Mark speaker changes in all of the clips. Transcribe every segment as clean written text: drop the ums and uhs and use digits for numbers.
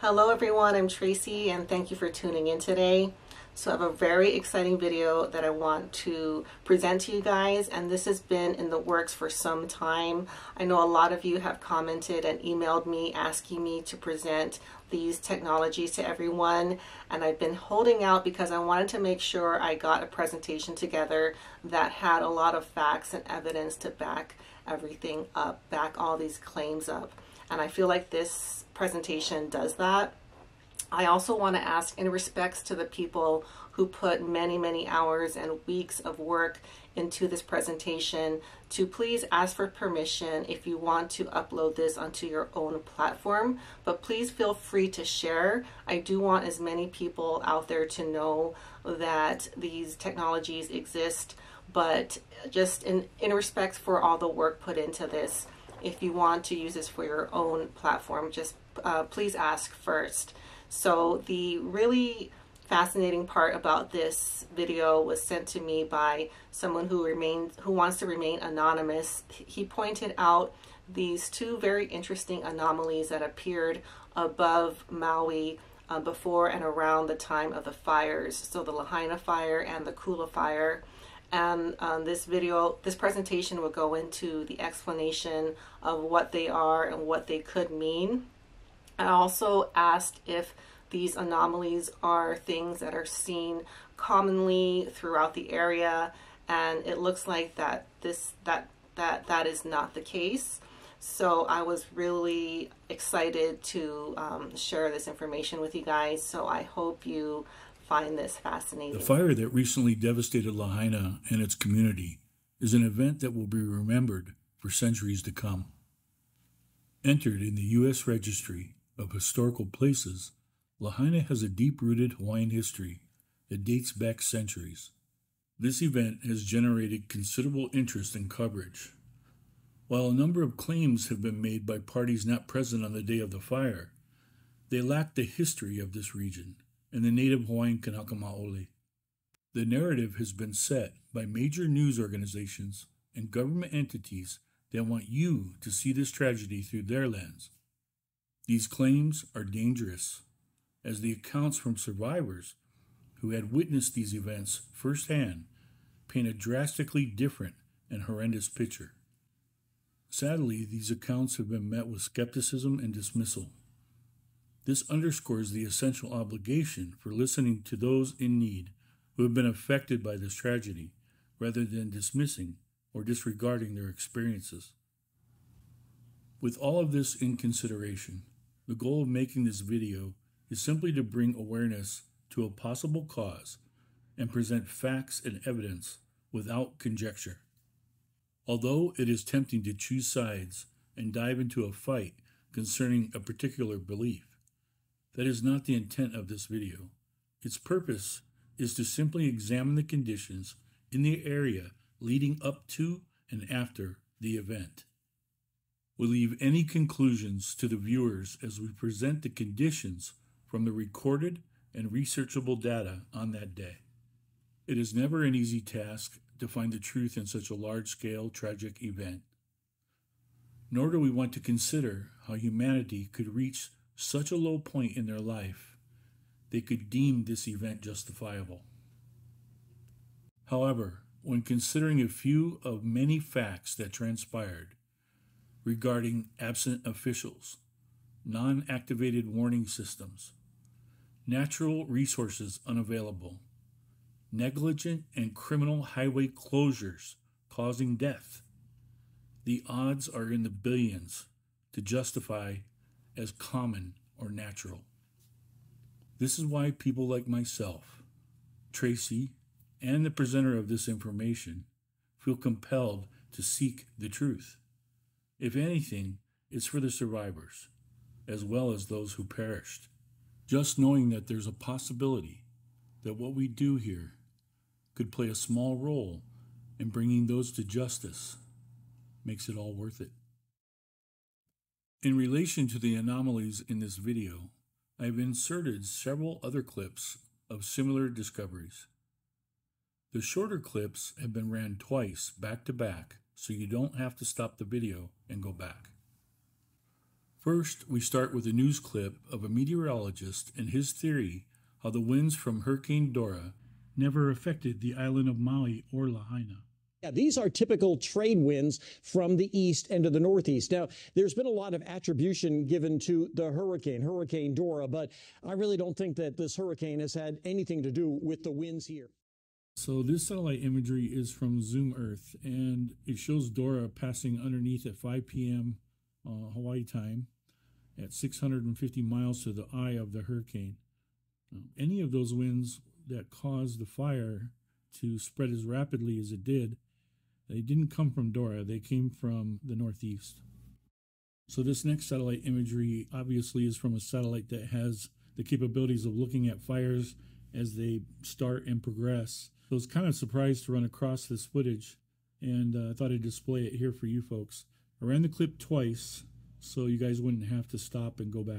Speaker 1: Hello everyone, I'm Tracy and thank you for tuning in today. So I have a very exciting video that I want to present to you guys, and this has been in the works for some time. I know a lot of you have commented and emailed me asking me to present these technologies to everyone, and I've been holding out because I wanted to make sure I got a presentation together that had a lot of facts and evidence to back everything up, back all these claims up. And I feel like this presentation does that. I also want to ask, in respects to the people who put many hours and weeks of work into this presentation, to please ask for permission if you want to upload this onto your own platform, but please feel free to share. I do want as many people out there to know that these technologies exist, but just in respect for all the work put into this, if you want to use this for your own platform, just please ask first. So the really fascinating part about this video was sent to me by someone who wants to remain anonymous. He pointed out these two very interesting anomalies that appeared above Maui before and around the time of the fires. So the Lahaina Fire and the Kula Fire. And this presentation will go into the explanation of what they are and what they could mean. I also asked if these anomalies are things that are seen commonly throughout the area, and it looks like that that is not the case. So I was really excited to share this information with you guys. So I hope you find this fascinating.
Speaker 2: The fire that recently devastated Lahaina and its community is an event that will be remembered for centuries to come. Entered in the U.S. Registry of Historical Places, Lahaina has a deep-rooted Hawaiian history that dates back centuries. This event has generated considerable interest and coverage. While a number of claims have been made by parties not present on the day of the fire, they lack the history of this region and the native Hawaiian Kanaka Maoli. The narrative has been set by major news organizations and government entities that want you to see this tragedy through their lens. These claims are dangerous, as the accounts from survivors who had witnessed these events firsthand paint a drastically different and horrendous picture. Sadly, these accounts have been met with skepticism and dismissal. This underscores the essential obligation for listening to those in need who have been affected by this tragedy, rather than dismissing or disregarding their experiences. With all of this in consideration, the goal of making this video is simply to bring awareness to a possible cause and present facts and evidence without conjecture. Although it is tempting to choose sides and dive into a fight concerning a particular belief, that is not the intent of this video. Its purpose is to simply examine the conditions in the area leading up to and after the event. We'll leave any conclusions to the viewers as we present the conditions from the recorded and researchable data on that day. It is never an easy task to find the truth in such a large-scale tragic event. Nor do we want to consider how humanity could reach such a low point in their life they could deem this event justifiable. However, when considering a few of many facts that transpired regarding absent officials, non-activated warning systems, natural resources unavailable, negligent and criminal highway closures causing death, the odds are in the billions to justify as common or natural. This is why people like myself, Tracy, and the presenter of this information feel compelled to seek the truth. If anything, it's for the survivors, as well as those who perished. Just knowing that there's a possibility that what we do here could play a small role in bringing those to justice makes it all worth it. In relation to the anomalies in this video, I have inserted several other clips of similar discoveries. The shorter clips have been ran twice back to back, so you don't have to stop the video and go back. First, we start with a news clip of a meteorologist and his theory how the winds from Hurricane Dora never affected the island of Maui or Lahaina.
Speaker 3: Yeah, these are typical trade winds from the east and to the northeast. Now, there's been a lot of attribution given to the Hurricane Dora, but I really don't think that this hurricane has had anything to do with the winds here.
Speaker 2: So this satellite imagery is from Zoom Earth, and it shows Dora passing underneath at 5 p.m. Hawaii time at 650 miles to the eye of the hurricane. Any of those winds that caused the fire to spread as rapidly as it did, they didn't come from Dora, they came from the northeast. So this next satellite imagery obviously is from a satellite that has the capabilities of looking at fires as they start and progress. So I was kind of surprised to run across this footage, and I thought I'd display it here for you folks. I ran the clip twice so you guys wouldn't have to stop and go back.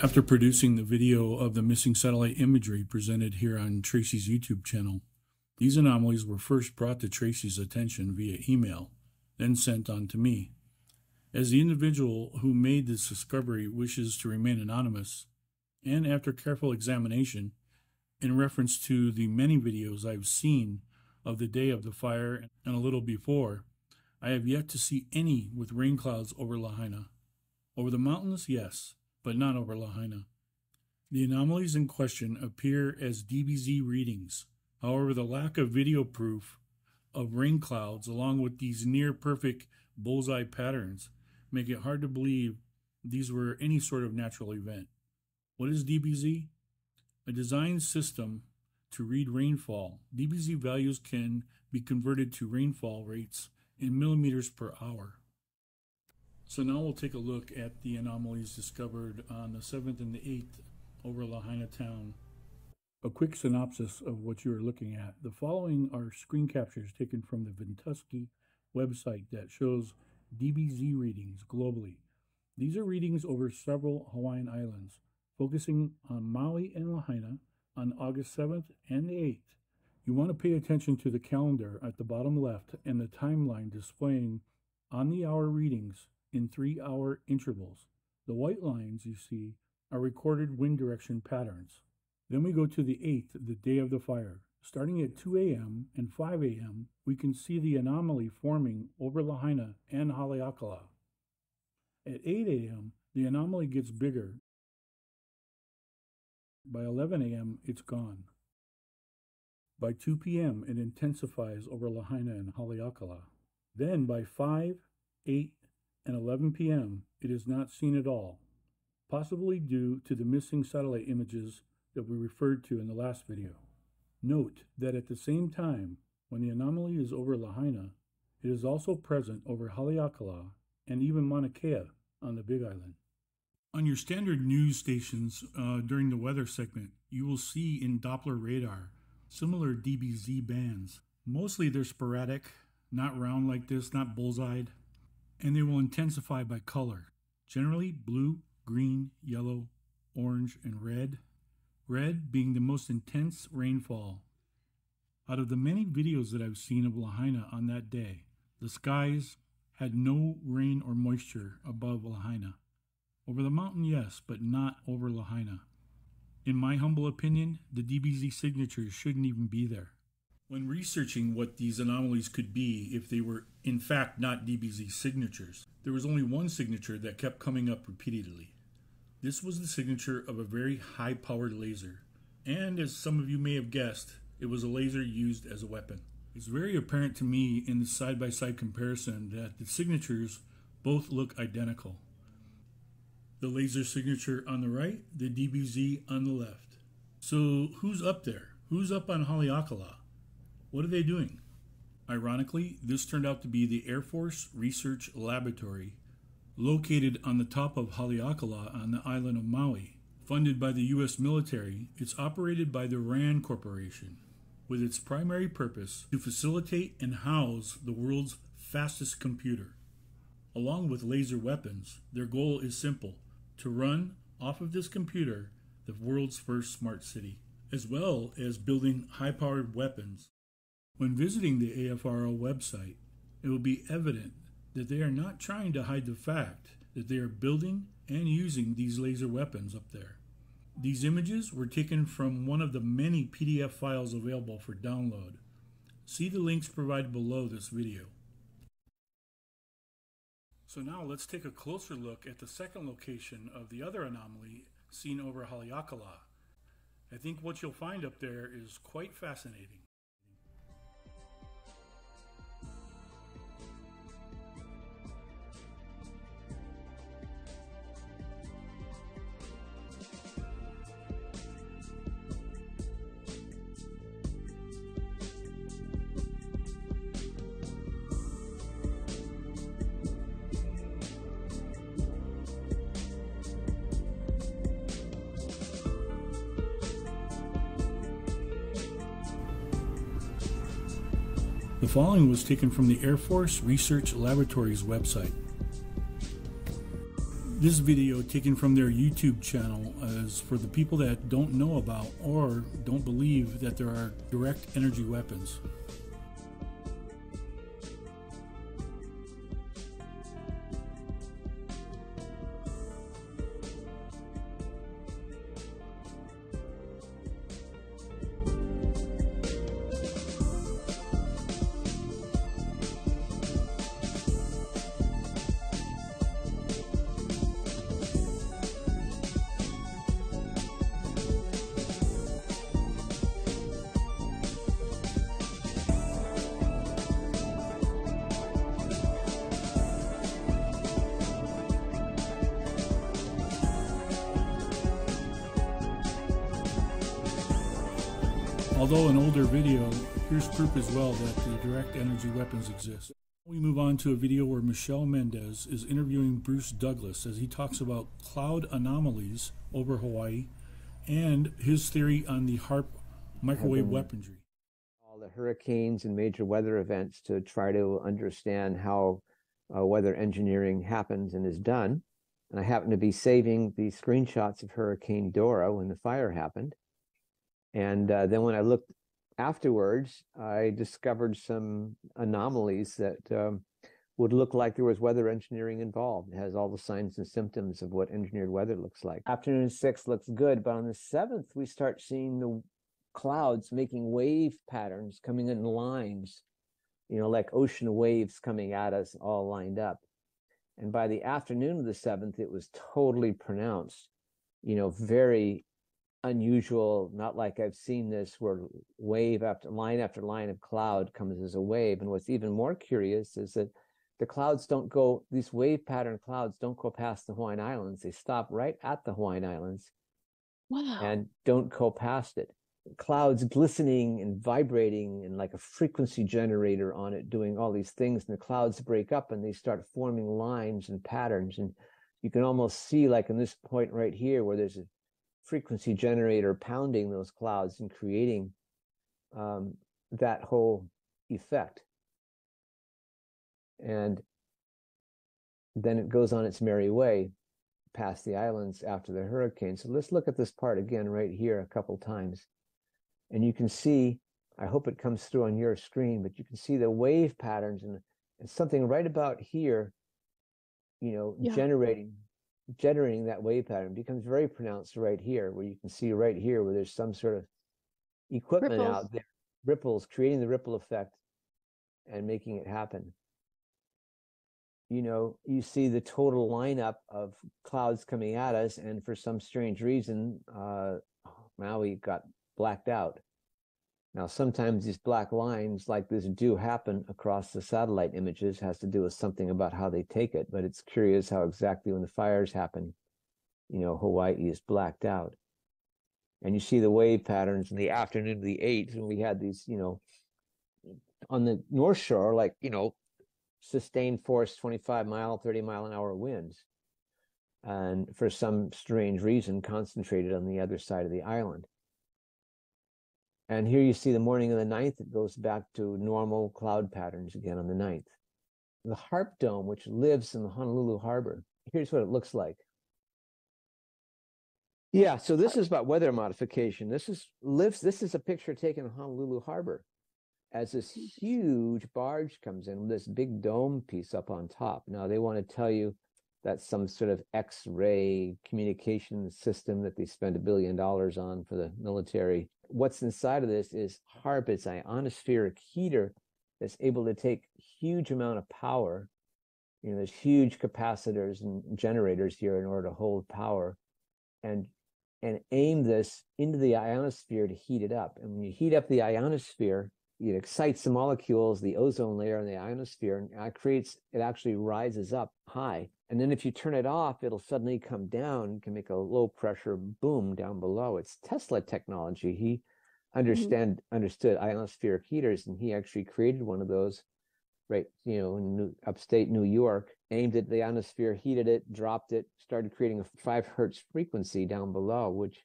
Speaker 2: After producing the video of the missing satellite imagery presented here on Tracy's YouTube channel, these anomalies were first brought to Tracy's attention via email, then sent on to me. As the individual who made this discovery wishes to remain anonymous, and after careful examination, in reference to the many videos I've seen of the day of the fire and a little before, I have yet to see any with rain clouds over Lahaina. Over the mountains, yes, but not over Lahaina. The anomalies in question appear as DBZ readings. However, the lack of video proof of rain clouds, along with these near-perfect bullseye patterns, make it hard to believe these were any sort of natural event. What is DBZ? A design system to read rainfall. DBZ values can be converted to rainfall rates in millimeters per hour. So now we'll take a look at the anomalies discovered on the 7th and the 8th over Lahaina town. A quick synopsis of what you are looking at. The following are screen captures taken from the Ventusky website that shows DBZ readings globally. These are readings over several Hawaiian islands, focusing on Maui and Lahaina on August 7th and the 8th. You want to pay attention to the calendar at the bottom left and the timeline displaying on the hour readings in 3-hour intervals. The white lines you see are recorded wind direction patterns. Then we go to the 8th, the day of the fire. Starting at 2 a.m. and 5 a.m., we can see the anomaly forming over Lahaina and Haleakala. At 8 a.m., the anomaly gets bigger. By 11 a.m., it's gone. By 2 p.m., it intensifies over Lahaina and Haleakala. Then by 5, 8, and 11 p.m., it is not seen at all, possibly due to the missing satellite images that we referred to in the last video. Note that at the same time, when the anomaly is over Lahaina, it is also present over Haleakala and even Mauna Kea on the Big Island. On your standard news stations during the weather segment, you will see in Doppler radar similar DBZ bands. Mostly they're sporadic, not round like this, not bullseyed, and they will intensify by color, generally blue, green, yellow, orange, and red. Red being the most intense rainfall. Out of the many videos that I've seen of Lahaina on that day, the skies had no rain or moisture above Lahaina. Over the mountain, yes, but not over Lahaina. In my humble opinion, the DBZ signatures shouldn't even be there. When researching what these anomalies could be if they were in fact not DBZ signatures, there was only one signature that kept coming up repeatedly. This was the signature of a very high-powered laser, and as some of you may have guessed, it was a laser used as a weapon. It's very apparent to me in the side-by-side comparison that the signatures both look identical. The laser signature on the right, the DBZ on the left. So who's up there? Who's up on Haleakala? What are they doing? Ironically, this turned out to be the Air Force Research Laboratory, located on the top of Haleakala on the island of Maui. Funded by the U.S. military, it's operated by the RAND Corporation, with its primary purpose to facilitate and house the world's fastest computer. Along with laser weapons, their goal is simple: to run off of this computer the world's first smart city, as well as building high-powered weapons. When visiting the AFRL website, it will be evident that they are not trying to hide the fact that they are building and using these laser weapons up there. These images were taken from one of the many PDF files available for download. See the links provided below this video. So now let's take a closer look at the second location of the other anomaly seen over Haleakala. I think what you'll find up there is quite fascinating. The following was taken from the Air Force Research Laboratory's website. This video taken from their YouTube channel is for the people that don't know about or don't believe that there are direct energy weapons. Although an older video, here's proof as well that the direct energy weapons exist. We move on to a video where Michelle Mendez is interviewing Bruce Douglas as he talks about cloud anomalies over Hawaii and his theory on the HARP microwave weaponry.
Speaker 4: All the hurricanes and major weather events to try to understand how weather engineering happens and is done. And I happen to be saving the screenshots of Hurricane Dora when the fire happened. And then when I looked afterwards, I discovered some anomalies that would look like there was weather engineering involved. It has all the signs and symptoms of what engineered weather looks like. Afternoon 6 looks good, but on the 7th, we start seeing the clouds making wave patterns coming in lines, like ocean waves coming at us all lined up. And by the afternoon of the 7th, it was totally pronounced, very unusual, not like I've seen this where wave after line of cloud comes as a wave. And what's even more curious is that the clouds don't go, these wave pattern clouds don't go past the Hawaiian Islands. They stop right at the Hawaiian Islands.
Speaker 5: Wow.
Speaker 4: And don't go past it. Clouds glistening and vibrating and like a frequency generator on it doing all these things. And the clouds break up and they start forming lines and patterns. And you can almost see, like in this point right here, where there's a frequency generator pounding those clouds and creating that whole effect. And then it goes on its merry way past the islands after the hurricane. So let's look at this part again right here a couple times. And you can see, I hope it comes through on your screen, but you can see the wave patterns and something right about here, generating that wave pattern becomes very pronounced right here, where you can see right here where there's some sort of equipment
Speaker 5: Ripples.
Speaker 4: out there, ripples, creating the ripple effect and making it happen. You see the total lineup of clouds coming at us, and for some strange reason, Maui got blacked out. Now, sometimes these black lines like this do happen across the satellite images, has to do with something about how they take it, but it's curious how exactly when the fires happen, Hawaii is blacked out. And you see the wave patterns in the afternoon of the 8th, and we had these, on the North Shore, like, sustained force 25-mile, 30-mile-an-hour winds. And for some strange reason, concentrated on the other side of the island. And here you see the morning of the 9th, it goes back to normal cloud patterns again on the 9th. The Harp Dome, which lives in the Honolulu Harbor, here's what it looks like. Yeah, so this is about weather modification. This is a picture taken in Honolulu Harbor as this huge barge comes in with this big dome piece up on top. Now they want to tell you that's some sort of X-ray communication system that they spend $1 billion on for the military. What's inside of this is HARP. It's an ionospheric heater that's able to take huge amount of power. There's huge capacitors and generators here in order to hold power and aim this into the ionosphere to heat it up. And when you heat up the ionosphere, it excites the molecules, the ozone layer in the ionosphere, and it actually rises up high. And then if you turn it off, it'll suddenly come down, can make a low pressure boom down below. It's Tesla technology. He understood ionospheric heaters, and he actually created one of those right, in upstate New York, aimed at the ionosphere, heated it, dropped it, started creating a 5 hertz frequency down below, which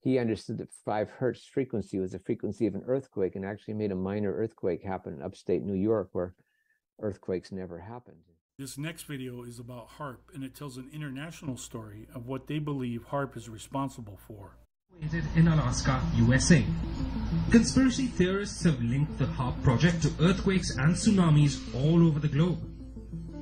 Speaker 4: he understood that 5 hertz frequency was the frequency of an earthquake, and actually made a minor earthquake happen in upstate New York where earthquakes never happened.
Speaker 2: This next video is about HARP, and it tells an international story of what they believe HARP is responsible for.
Speaker 5: In Alaska, USA. Conspiracy theorists have linked the HARP project to earthquakes and tsunamis all over the globe.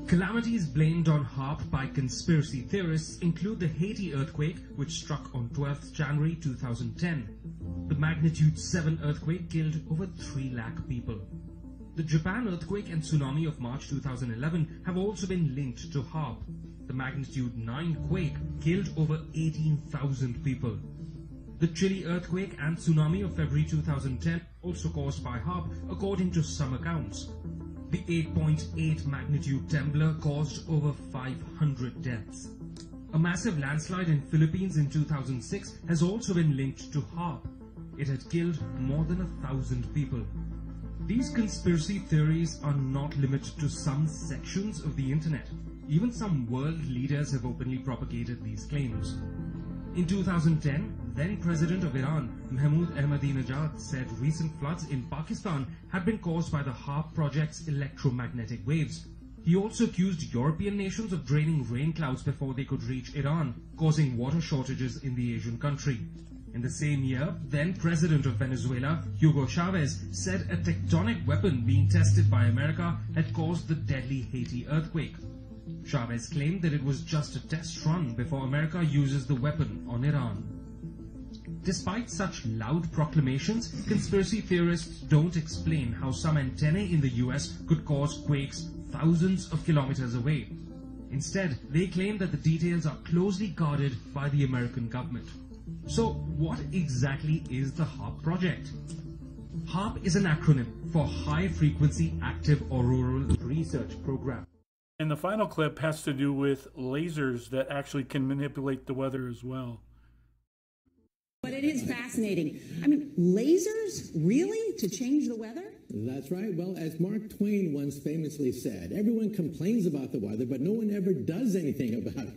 Speaker 5: Calamities blamed on HARP by conspiracy theorists include the Haiti earthquake, which struck on 12th January 2010. The magnitude 7 earthquake killed over 3 lakh people. The Japan earthquake and tsunami of March 2011 have also been linked to HARP. The magnitude 9 quake killed over 18,000 people. The Chile earthquake and tsunami of February 2010 also caused by HARP, according to some accounts. The 8.8 magnitude trembler caused over 500 deaths. A massive landslide in Philippines in 2006 has also been linked to HARP. It had killed more than 1,000 people. These conspiracy theories are not limited to some sections of the internet. Even some world leaders have openly propagated these claims. In 2010, then President of Iran, Mahmoud Ahmadinejad, said recent floods in Pakistan had been caused by the HARP project's electromagnetic waves. He also accused European nations of draining rain clouds before they could reach Iran, causing water shortages in the Asian country. In the same year, then President of Venezuela, Hugo Chavez, said a tectonic weapon being tested by America had caused the deadly Haiti earthquake. Chavez claimed that it was just a test run before America uses the weapon on Iran. Despite such loud proclamations, conspiracy theorists don't explain how some antennae in the US could cause quakes thousands of kilometers away. Instead, they claim that the details are closely guarded by the American government. So, what exactly is the HARP project? HARP is an acronym for High Frequency Active Auroral Research Program.
Speaker 2: And the final clip has to do with lasers that actually can manipulate the weather as well.
Speaker 6: But it is fascinating. I mean, lasers, really, to change the weather?
Speaker 7: That's right. Well, as Mark Twain once famously said, everyone complains about the weather, but no one ever does anything about it.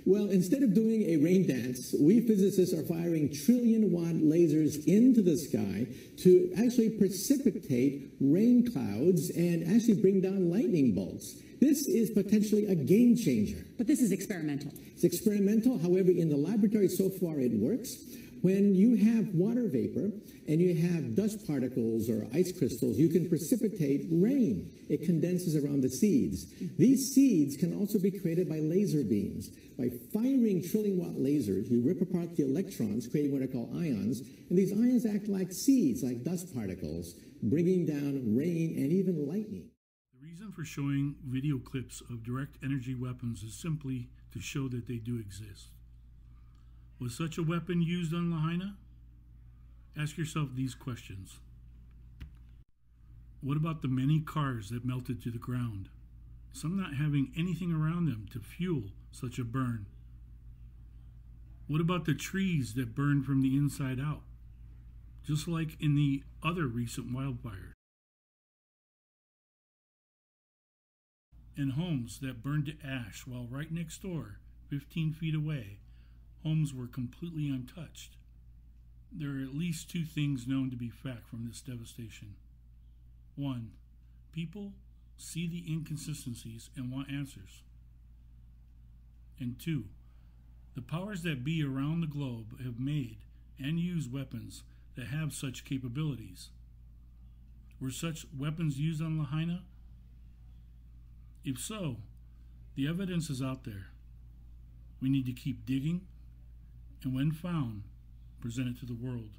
Speaker 7: Well, instead of doing a rain dance, we physicists are firing trillion-watt lasers into the sky to actually precipitate rain clouds and actually bring down lightning bolts. This is potentially a game changer.
Speaker 6: But this is experimental.
Speaker 7: It's experimental. However, in the laboratory so far it works. When you have water vapor and you have dust particles or ice crystals, you can precipitate rain. It condenses around the seeds. These seeds can also be created by laser beams. By firing trillion-watt lasers, you rip apart the electrons, creating what are called ions, and these ions act like seeds, like dust particles, bringing down rain and even lightning.
Speaker 2: The reason for showing video clips of direct energy weapons is simply to show that they do exist. Was such a weapon used on Lahaina? Ask yourself these questions. What about the many cars that melted to the ground, some not having anything around them to fuel such a burn? What about the trees that burned from the inside out, just like in the other recent wildfires? And homes that burned to ash while right next door, 15 feet away, homes were completely untouched. There are at least two things known to be fact from this devastation. One, people see the inconsistencies and want answers. And two, the powers that be around the globe have made and use weapons that have such capabilities. Were such weapons used on Lahaina? If so, the evidence is out there. We need to keep digging, and when found, present it to the world.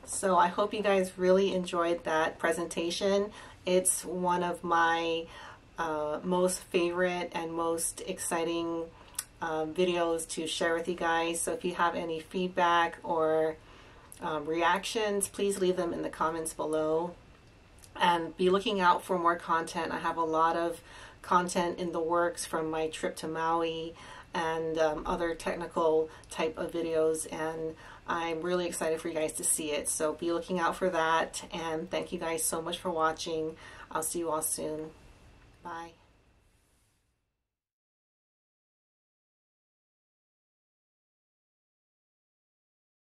Speaker 1: So I hope you guys really enjoyed that presentation. It's one of my most favorite and most exciting videos to share with you guys. So if you have any feedback or reactions, please leave them in the comments below. And be looking out for more content. I have a lot of content in the works from my trip to Maui and other technical type of videos, and I'm really excited for you guys to see it. So be looking out for that, and thank you guys so much for watching. I'll see you all soon. Bye.